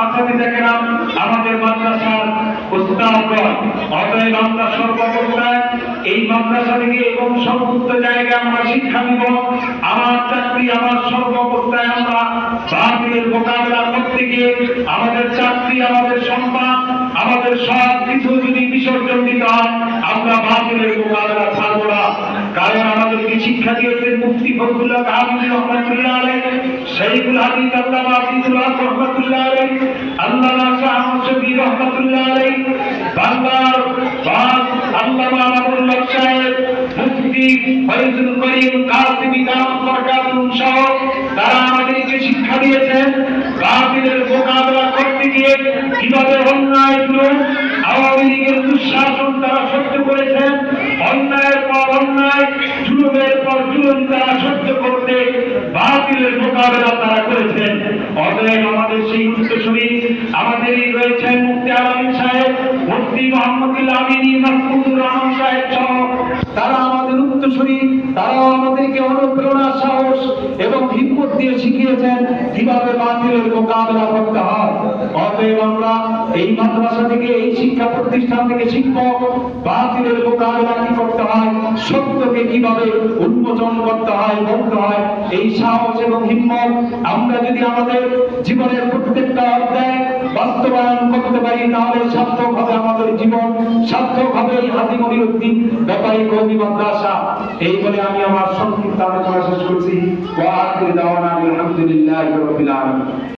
আসামিদেরকেরাম, আমাদের মাদ্রাসার উস্তাদগণ, অতএব আমরা সর্বপ্রথম এই মাদ্রাসা থেকে এবং সমস্ত জায়গায় আমরা শিক্ষা নিব। আমার চাকরি, আমার সর্বপ্রথম আমরা বাতিলের মোকাবেলা করতে গিয়ে আমাদের চাকরি, আমাদের সম্মান, আমাদের সব কিছু যদি বিসর্জন দিতে হয়, আমরা বাতিলের মোকাবেলা ছাড়ব না। কারণ আমাদেরকে শিক্ষা দিয়েছেন মুফতি ফজলুল্লাহ কামিনী রহমাতুল্লাহ আলাইহি, শাইখুল হাদিস আল্লামা আব্দুল্লাহ রহমাতুল্লাহ আলাইহি, আল্লামা শাহ শফি রহমাতুল্লাহ আলাইহি, বাংলার বাদ আল্লামা আব্দুল্লাহ সাহেব, মুফতি ফয়জুল করিম কাসিমি দামাত বরকাতুহু সহ তারা আমাদেরকে শিক্ষা দিয়েছেন বাতিলের মোকাবেলা করতে গিয়ে কিভাবে অন্যায়গুলো, আওয়ামী লীগের দুঃশাসন তারা সহ্য করেছেন, অন্যায়ের পর অন্যায়, জুলুমের পর জুলুম তারা সহ্য করতে বাতিলের মোকাবেলা তারা করেছেন। অতএব আমাদের সেই উত্তরসূরি আমাদেরই রয়েছেন মুফতি আলামিন সাহেব, মুফতি মুহাম্মদুল আমিনী, মাহমুদুর রহমান সাহেব সহ তারা আমাদের উত্তরসূরি। তারাও আমাদেরকে অনুপ্রেরণা, সাহস এবং হিম্মত দিয়ে শিখিয়েছেন কিভাবে বাতিলের মোকাবেলা করতে হয়। অতএব আমরা এই মাদ্রাসা থেকে, এই শিক্ষা প্রতিষ্ঠান থেকে শিখব বাতিলের মোকাবেলা কি করতে হয়, সত্যকে কিভাবে উন্মোচন করতে হয়, বলতে হয়। এই সাহস এবং হিম্মত আমরা যদি আমাদের জীবনের প্রত্যেকটা অধ্যায় বাস্তবায়ন করতে পারি, তাহলে সার্থক হবে আমাদের জীবন, সার্থক হবে এই হাজি মনিরুদ্দিন ব্যাপারী কওমি মাদ্রাসা। এই বলে আমি আমার সংক্ষিপ্ত আলোচনা শেষ করছি। ওয়া আখিরু দাওয়ানা আলহামদুলিল্লাহি রাব্বিল আলামিন।